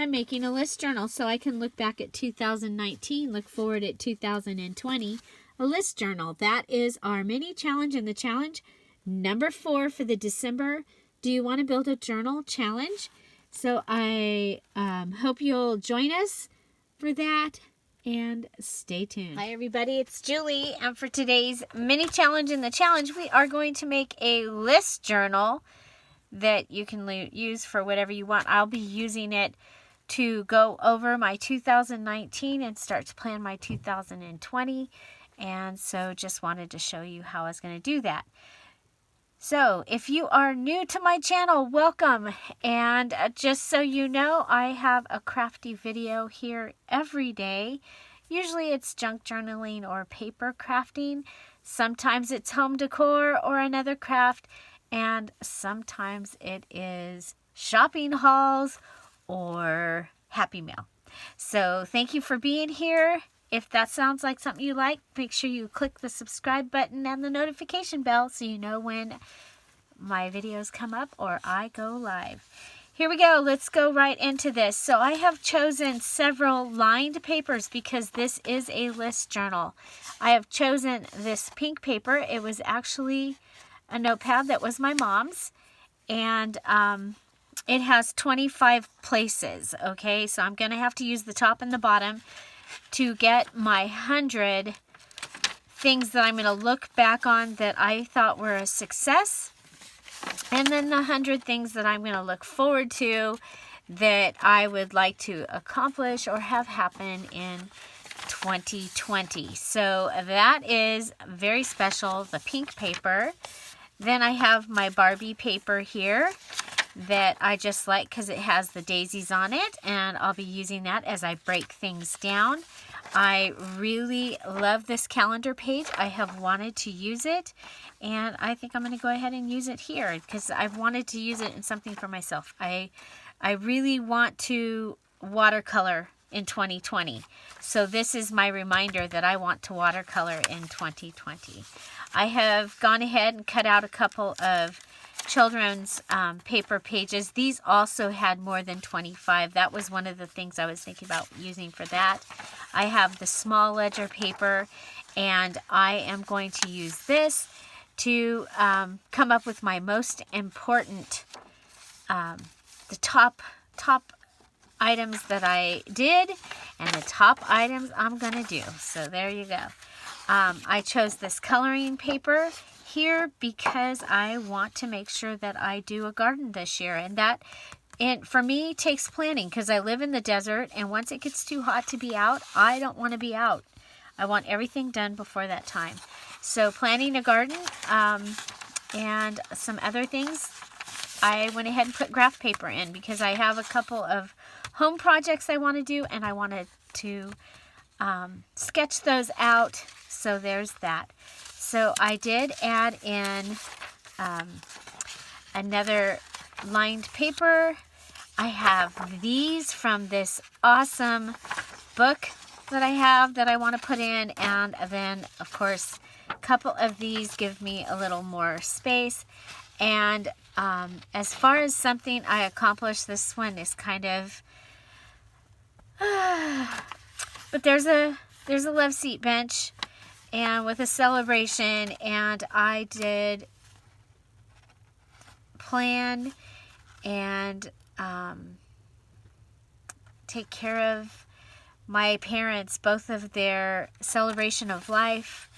I'm making a list journal so I can look back at 2019, look forward at 2020. A list journal. That is our mini challenge in the challenge. Number 4 for the December. Do you want to build a journal challenge? So I hope you'll join us for that. And stay tuned. Hi everybody, it's Julie, and for today's mini challenge in the challenge, we are going to make a list journal that you can use for whatever you want. I'll be using it to go over my 2019 and start to plan my 2020, and so just wanted to show you how I was going to do that. So, if you are new to my channel, welcome. And just so you know, I have a crafty video here every day. Usually it's junk journaling or paper crafting. Sometimes it's home decor or another craft. And sometimes it is shopping hauls or Happy Meal. So, thank you for being here. If that sounds like something you like, make sure you click the subscribe button and the notification bell so you know when my videos come up or I go live. Here we go. Let's go right into this. So I have chosen several lined papers because this is a list journal. I have chosen this pink paper. It was actually a notepad that was my mom's, and it has 25 places. Okay, so I'm going to have to use the top and the bottom to get my 100 things that I'm going to look back on that I thought were a success, and then the 100 things that I'm going to look forward to that I would like to accomplish or have happen in 2020. So that is very special, the pink paper. Then I have my Barbie paper here that I just like because it has the daisies on it, and I'll be using that as I break things down. I really love this calendar page. I have wanted to use it, and I think I'm going to go ahead and use it here because I've wanted to use it in something for myself. I really want to watercolor in 2020. So this is my reminder that I want to watercolor in 2020. I have gone ahead and cut out a couple of children's paper pages. These also had more than 25. That was one of the things I was thinking about using for that. I have the small ledger paper, and I am going to use this to come up with my most important, the top items that I did and the top items I'm going to do. So there you go. I chose this coloring paper here because I want to make sure that I do a garden this year, and that for me takes planning because I live in the desert, and once it gets too hot to be out, I don't want to be out. I want everything done before that time. So planning a garden and some other things, I went ahead and put graph paper in because I have a couple of home projects I want to do, and I wanted to sketch those out. So there's that. So I did add in another lined paper. I have these from this awesome book that I have that I want to put in, and then of course a couple of these give me a little more space. And as far as something I accomplished, this one is kind of but there's a love seat bench and with a celebration, and I did plan and take care of my parents, both of their celebration of life,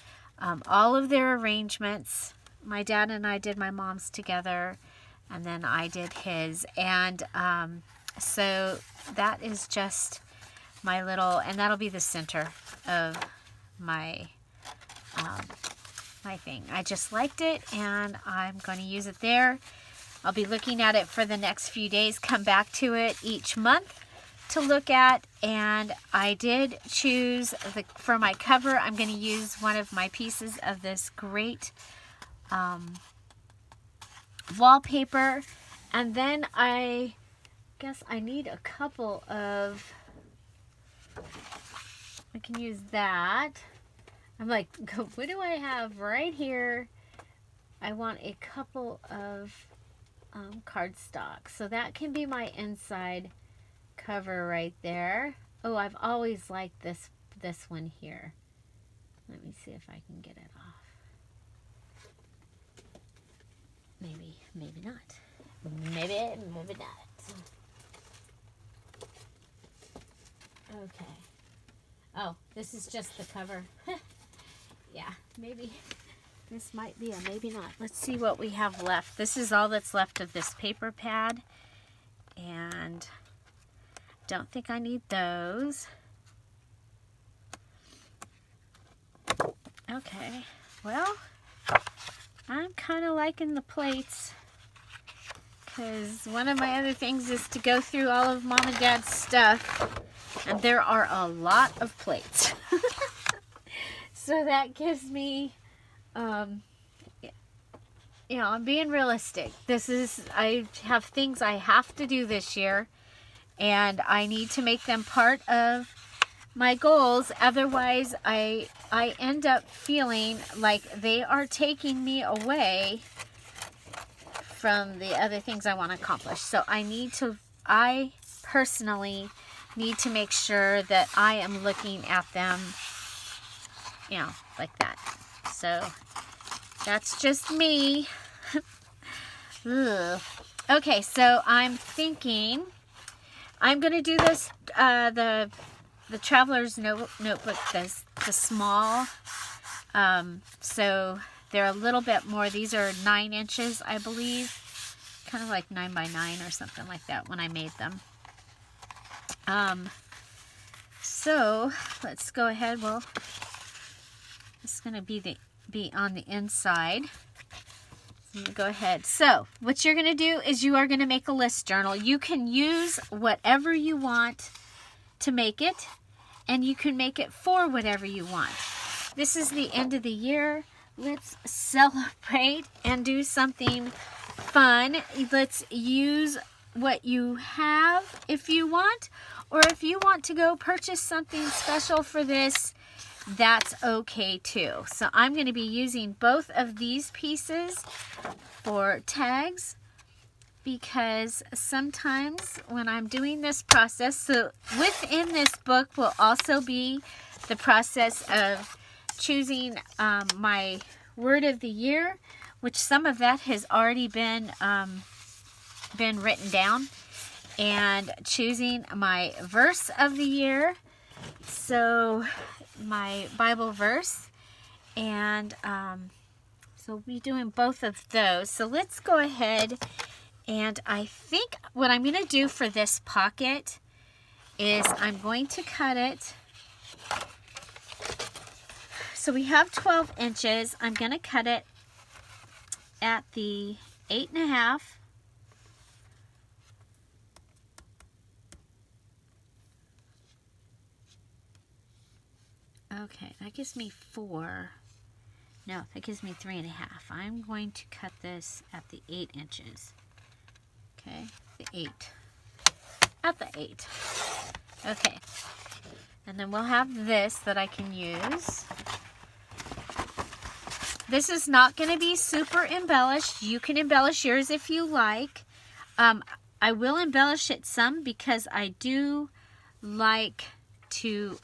all of their arrangements. My dad and I did my mom's together, and then I did his, and so that is just my little, and that'll be the center of my my thing. I just liked it, and I'm going to use it there. I'll be looking at it for the next few days, come back to it each month to look at, and I did choose, for my cover, I'm going to use one of my pieces of this great wallpaper, and then I guess I need a couple of, I can use that. I'm like, what do I have right here? I want a couple of cardstock. So that can be my inside cover right there. Oh, I've always liked this one here. Let me see if I can get it off. Maybe not. Maybe not. Okay. Oh, this is just the cover. Yeah, maybe this might be a maybe not. Let's see what we have left. This is all that's left of this paper pad. And don't think I need those. Okay, well, I'm kind of liking the plates, because one of my other things is to go through all of Mom and Dad's stuff, and there are a lot of plates. So that gives me, I'm being realistic. I have things I have to do this year, and I need to make them part of my goals. Otherwise, I end up feeling like they are taking me away from the other things I want to accomplish. So I personally need to make sure that I am looking at them, like that. So that's just me. Okay, so I'm thinking I'm going to do this, the Traveler's Notebook, the small, so they're a little bit more. These are 9 inches, I believe, kind of like 9 by 9 or something like that when I made them. So let's go ahead. Well, it's going to be on the inside. I'm going to go ahead. So what you're going to do is you are going to make a list journal. You can use whatever you want to make it, and you can make it for whatever you want. This is the end of the year. Let's celebrate and do something fun. Let's use what you have if you want, or if you want to go purchase something special for this, that's okay too. So I'm going to be using both of these pieces for tags, because sometimes when I'm doing this process, so within this book will also be the process of choosing my word of the year, which some of that has already been written down, and choosing my verse of the year, so my Bible verse, and so we'll be doing both of those. So let's go ahead. And I think what I'm going to do for this pocket is I'm going to cut it. So we have 12 inches. I'm going to cut it at the 8.5. Okay, that gives me 4. No, that gives me 3.5. I'm going to cut this at the 8 inches. Okay, the 8. At the 8. Okay. And then we'll have this that I can use. This is not going to be super embellished. You can embellish yours if you like. I will embellish it some because I do like to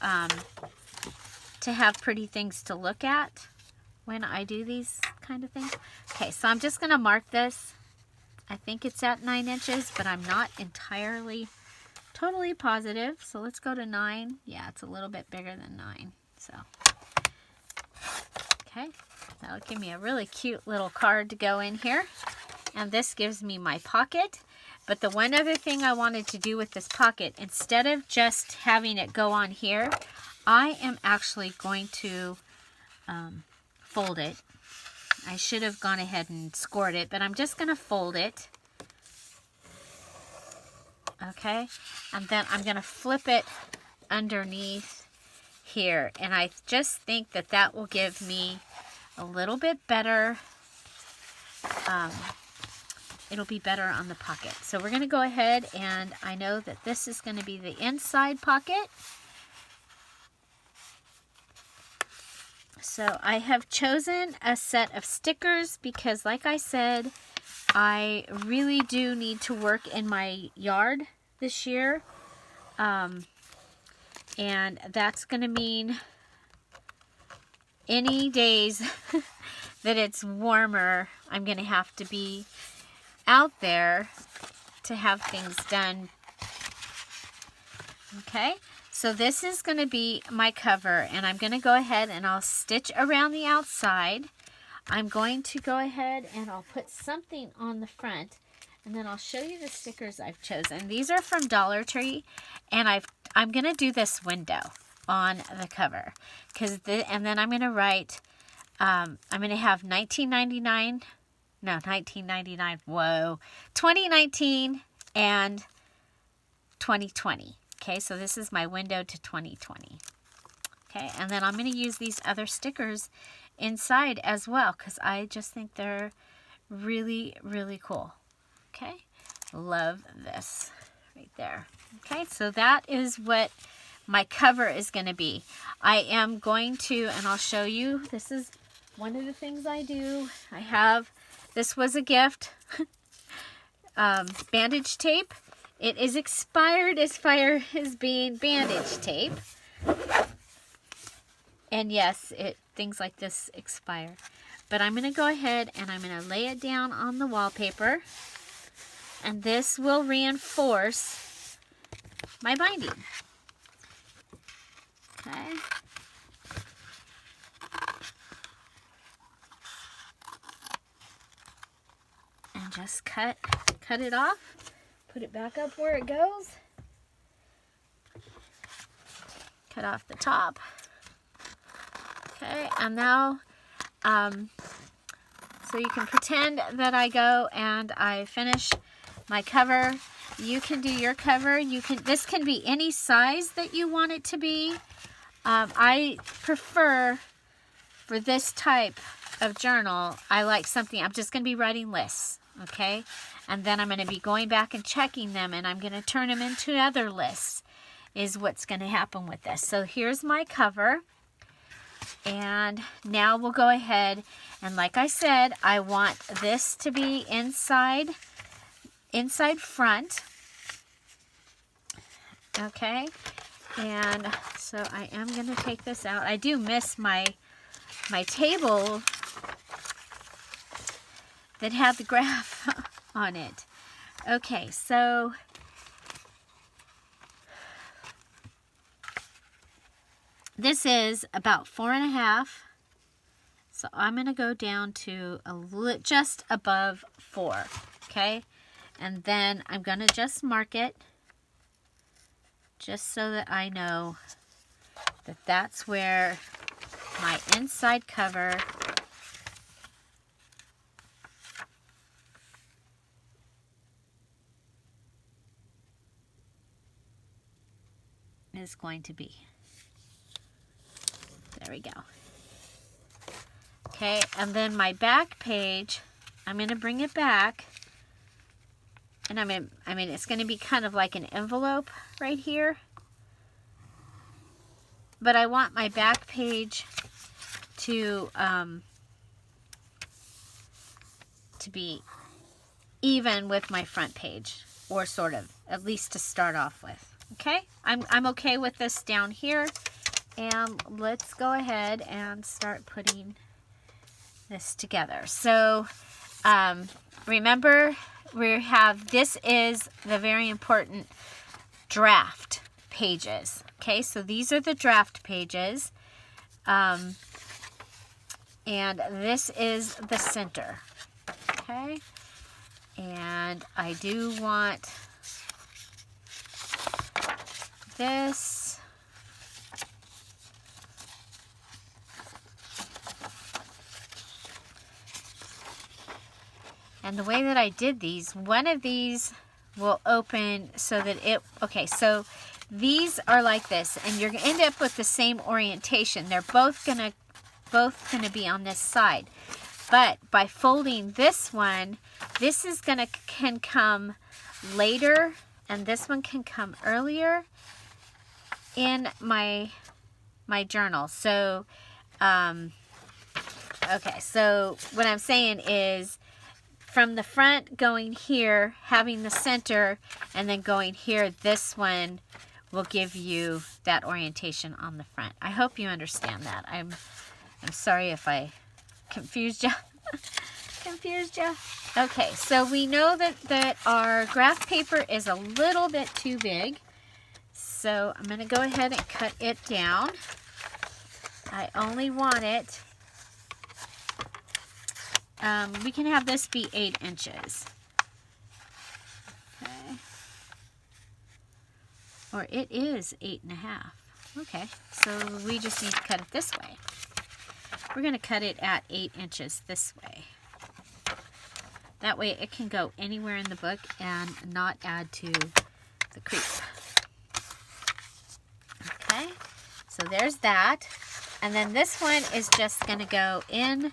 have pretty things to look at when I do these kind of things. Okay, so I'm just going to mark this. I think it's at 9 inches, but I'm not entirely totally positive. So let's go to 9. Yeah, it's a little bit bigger than 9. So, okay, that'll give me a really cute little card to go in here. And this gives me my pocket. But the one other thing I wanted to do with this pocket, instead of just having it go on here, I am actually going to fold it. I should have gone ahead and scored it, but I'm just going to fold it. Okay, and then I'm going to flip it underneath here. And I just think that that will give me a little bit better, it'll be better on the pocket. So we're going to go ahead, and I know that this is going to be the inside pocket. So I have chosen a set of stickers because, like I said, I really do need to work in my yard this year. And that's going to mean any days that it's warmer, I'm going to have to be out there to have things done. Okay, so this is going to be my cover, and I'm going to go ahead and I'll stitch around the outside. I'm going to go ahead and I'll put something on the front, and then I'll show you the stickers I've chosen. These are from Dollar Tree, and I'm going to do this window on the cover, and then I'm going to write, I'm going to have 2019 and 2020. Okay, so this is my window to 2020. Okay, and then I'm going to use these other stickers inside as well, because I just think they're really, really cool. Okay, love this right there. Okay, so that is what my cover is going to be. I am going to, and I'll show you, this is one of the things I do. This was a gift, bandage tape. It is expired as far as being bandage tape. And yes, things like this expire. But I'm going to go ahead and I'm going to lay it down on the wallpaper. And this will reinforce my binding. Okay. And just cut it off. Put it back up where it goes. Cut off the top. Okay, and now, so you can pretend that I go and I finish my cover. You can do your cover. This can be any size that you want it to be. I prefer, for this type of journal, I like something, I'm just going to be writing lists, okay? And then I'm going to be going back and checking them, and I'm going to turn them into other lists, is what's going to happen with this. So here's my cover. And now we'll go ahead, and like I said, I want this to be inside front. Okay, and so I am going to take this out. I do miss my table that had the graph on it. Okay, so this is about 4.5. So I'm going to go down to just above 4. Okay, and then I'm going to just mark it, just so that I know that that's where my inside cover is going to be. There we go. Okay, and then my back page, I'm going to bring it back. And I mean, it's going to be kind of like an envelope right here. But I want my back page to be even with my front page, or sort of, at least to start off with. Okay, I'm okay with this down here. And let's go ahead and start putting this together. So remember, this is the very important draft pages. Okay, so these are the draft pages. And this is the center. Okay, and I do want this. And the way that I did these, one of these will open so that okay, so these are like this, and you're going to end up with the same orientation. They're both gonna be on this side. But by folding this one, this is can come later, and this one can come earlier in my journal. So, okay, so what I'm saying is, from the front going here, having the center, and then going here, this one will give you that orientation on the front. I hope you understand that. I'm sorry if I confused you. Confused you? Okay, so we know that our graph paper is a little bit too big. So I'm going to go ahead and cut it down. I only want it, we can have this be 8 inches. Okay. Or it is 8.5. Okay, so we just need to cut it this way. We're going to cut it at 8 inches this way. That way it can go anywhere in the book and not add to the creep. Okay, so there's that. And then this one is just going to go in,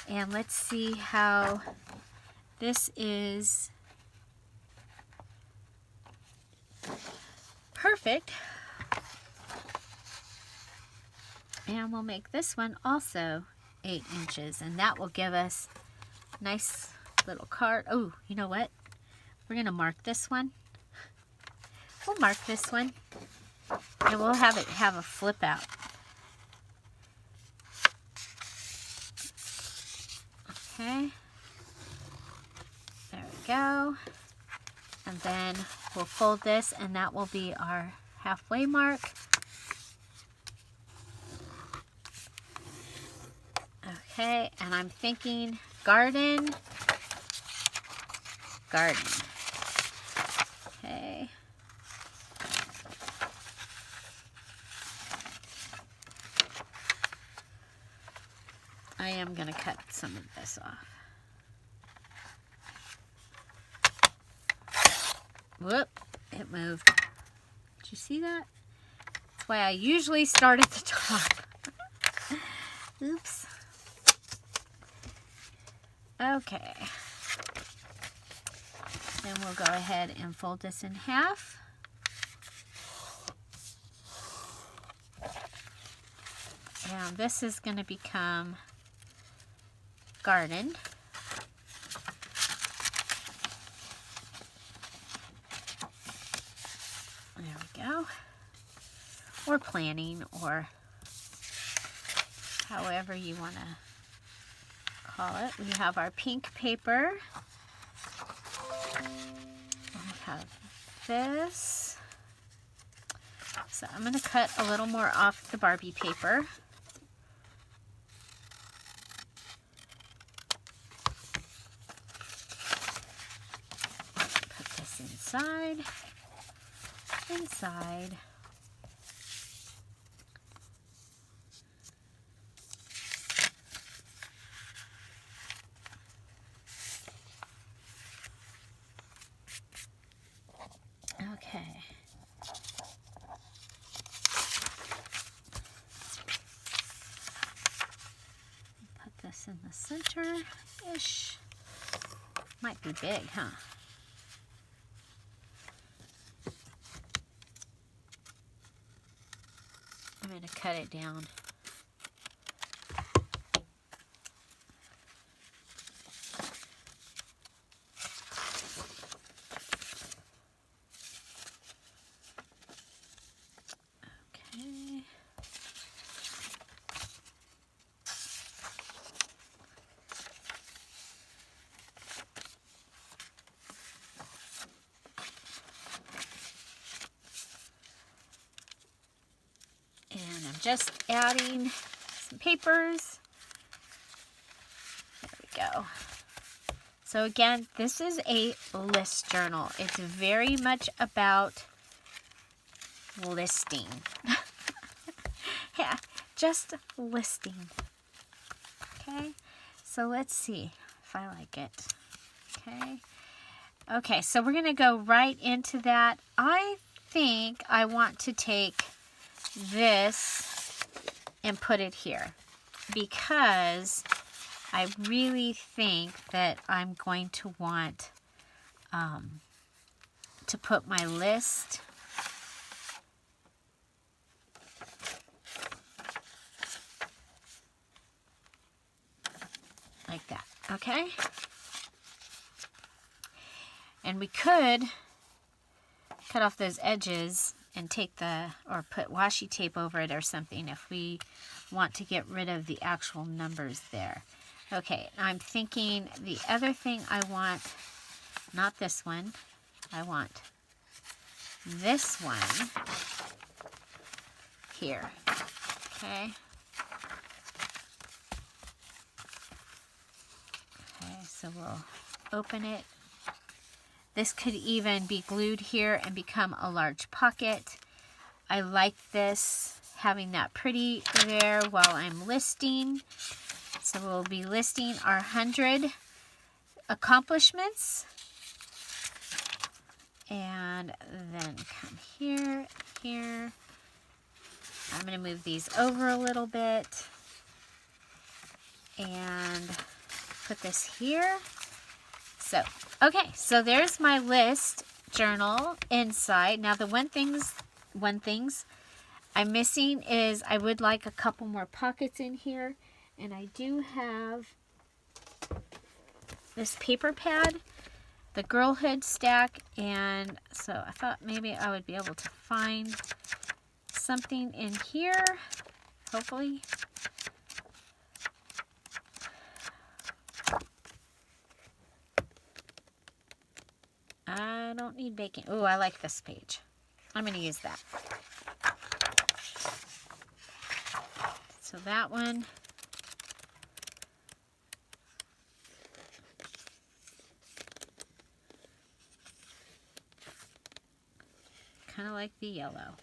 and let's see how this is perfect. And we'll make this one also 8 inches, and that will give us nice little card. Oh, you know what? We're going to mark this one. We'll mark this one, and we'll have it have a flip out. Okay. There we go. And then we'll fold this, and that will be our halfway mark. Okay, and I'm thinking garden. Garden. Okay. I am going to cut some of this off. Whoop, it moved. Did you see that? That's why I usually start at the top. Oops. Okay. Then we'll go ahead and fold this in half. And this is going to become garden. There we go. Or planning, or however you want to call it. We have our pink paper. We have this. So I'm going to cut a little more off the Barbie paper. Put this inside. Inside. Okay. Put this in the center-ish. Might be big, huh? I'm going to cut it down. Okay. And I'm just adding some papers. There we go. So again, this is a list journal. It's very much about listing. Yeah, just listing. Okay, so let's see if I like it. Okay. Okay, so we're going to go right into that. I think I want to take this and put it here because I really think that I'm going to want to put my list like that, okay? And we could cut off those edges and take or put washi tape over it or something if we want to get rid of the actual numbers there. Okay, I'm thinking the other thing I want, not this one, I want this one here. Okay. Okay, so we'll open it. This could even be glued here and become a large pocket. I like this, having that pretty there while I'm listing. So we'll be listing our 100 accomplishments. And then come here, here. I'm going to move these over a little bit. And put this here. So, okay, so there's my list journal inside. Now the one things I'm missing is I would like a couple more pockets in here. And I do have this paper pad, the girlhood stack, and so I thought maybe I would be able to find something in here, hopefully. I don't need baking. Oh, I like this page. I'm going to use that. So that one. Kind of like the yellow.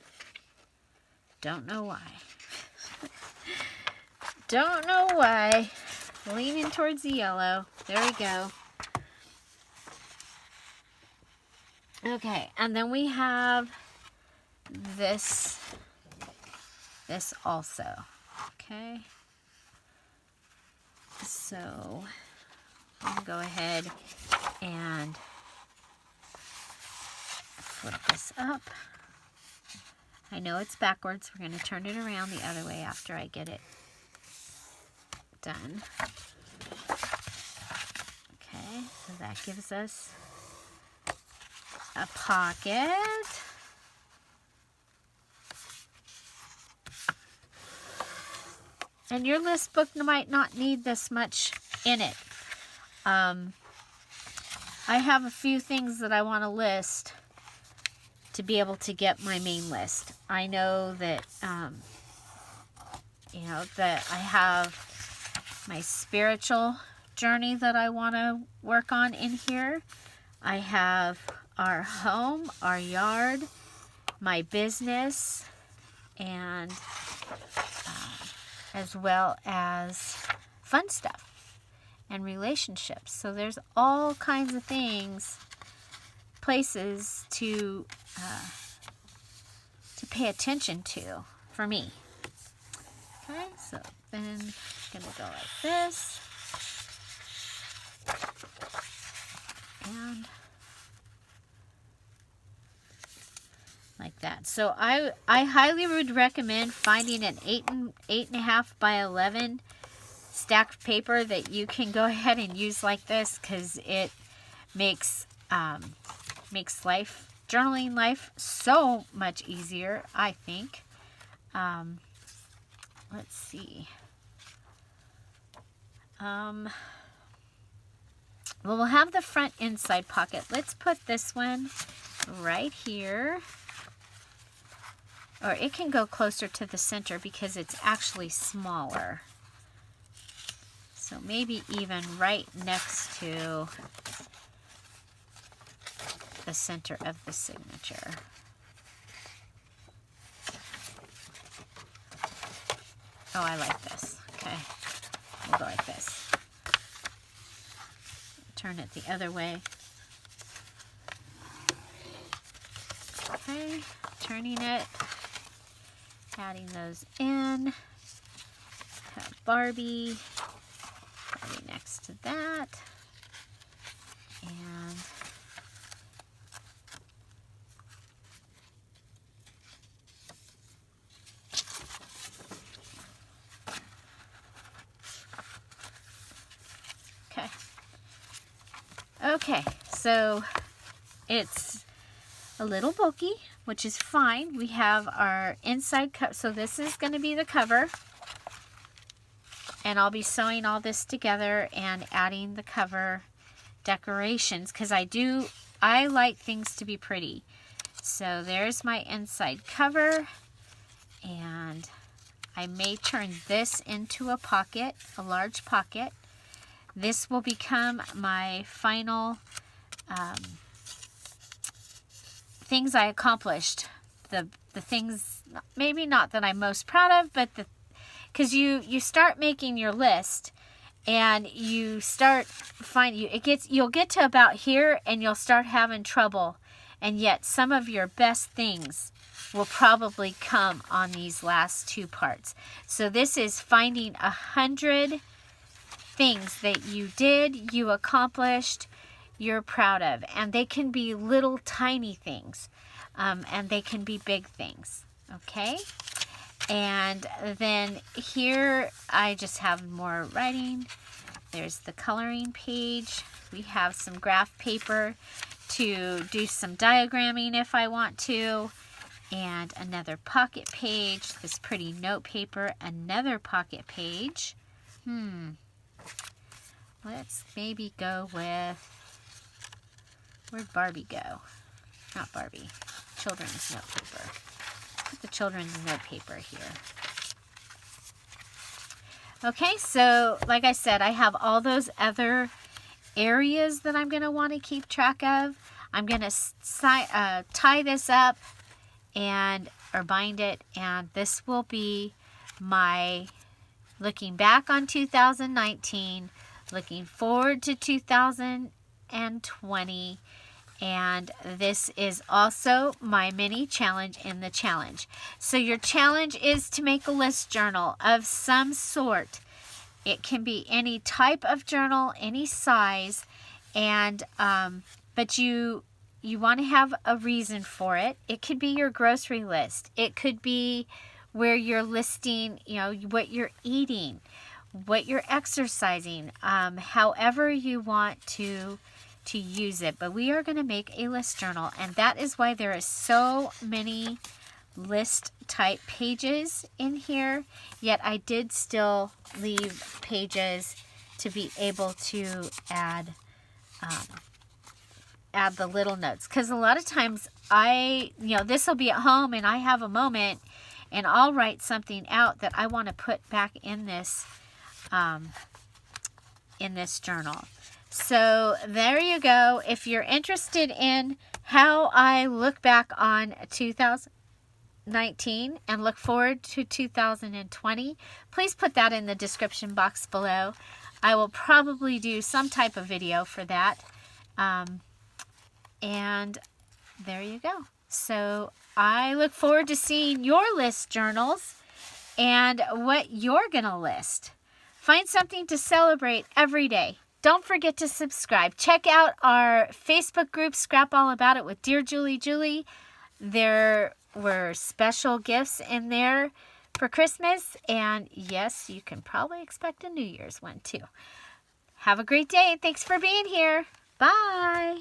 Don't know why. Don't know why. Leaning towards the yellow. There we go. Okay, and then we have this also. Okay. So I'm going to go ahead and flip this up. I know it's backwards. We're going to turn it around the other way after I get it done. Okay, so that gives us a pocket. And your list book might not need this much in it. I have a few things that I want to list to be able to get my main list. I know that, that I have my spiritual journey that I want to work on in here. I have our home, our yard, my business, and as well as fun stuff and relationships. So there's all kinds of things, places to pay attention to for me. Okay, so then I'm gonna go like this, and like that. So I highly would recommend finding an 8.5 by 11 stacked paper that you can go ahead and use like this, because it makes journaling life so much easier, I think. Let's see. Well, we'll have the front inside pocket. Let's put this one right here. Or it can go closer to the center because it's actually smaller. So maybe even right next to the center of the signature. Oh, I like this. Okay, we'll go like this. Turn it the other way. Okay, turning it, adding those in. Have Barbie next to that. And okay, so it's a little bulky, which is fine. We have our inside cover. So this is going to be the cover. And I'll be sewing all this together and adding the cover decorations because I like things to be pretty. So there's my inside cover, and I may turn this into a pocket, a large pocket. This will become my final things I accomplished. The things, maybe not that I'm most proud of, but because you start making your list and you start you'll get to about here and you'll start having trouble, and yet some of your best things will probably come on these last two parts. So this is finding 100 things that you did, you accomplished, you're proud of, and they can be little tiny things, and they can be big things. Okay. And then here I just have more writing. There's the coloring page. We have some graph paper to do some diagramming if I want to. And another pocket page. This pretty note paper. Another pocket page. Let's maybe go with... Where'd Barbie go? Not Barbie. Children's note paper. Put the children's note paper here. Okay, so like I said, I have all those other areas that I'm going to want to keep track of. I'm going to tie this up or bind it, and this will be my looking back on 2019, looking forward to 2020, and this is also my mini challenge in the challenge. So your challenge is to make a list journal of some sort. It can be any type of journal, any size, and but you want to have a reason for it. It could be your grocery list. It could be where you're listing, what you're eating, what you're exercising, however you want to use it. But we are going to make a list journal, and that is why there is so many list type pages in here, yet I did still leave pages to be able to add the little notes, because a lot of times this will be at home and I have a moment and I'll write something out that I want to put back in this journal. So there you go. If you're interested in how I look back on 2019 and look forward to 2020, please put that in the description box below. I will probably do some type of video for that. And there you go. So I look forward to seeing your list journals and what you're going to list. Find something to celebrate every day. Don't forget to subscribe. Check out our Facebook group, Scrap All About It with Dear Julie. There were special gifts in there for Christmas. And yes, you can probably expect a New Year's one too. Have a great day. Thanks for being here. Bye.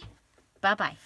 Bye-bye.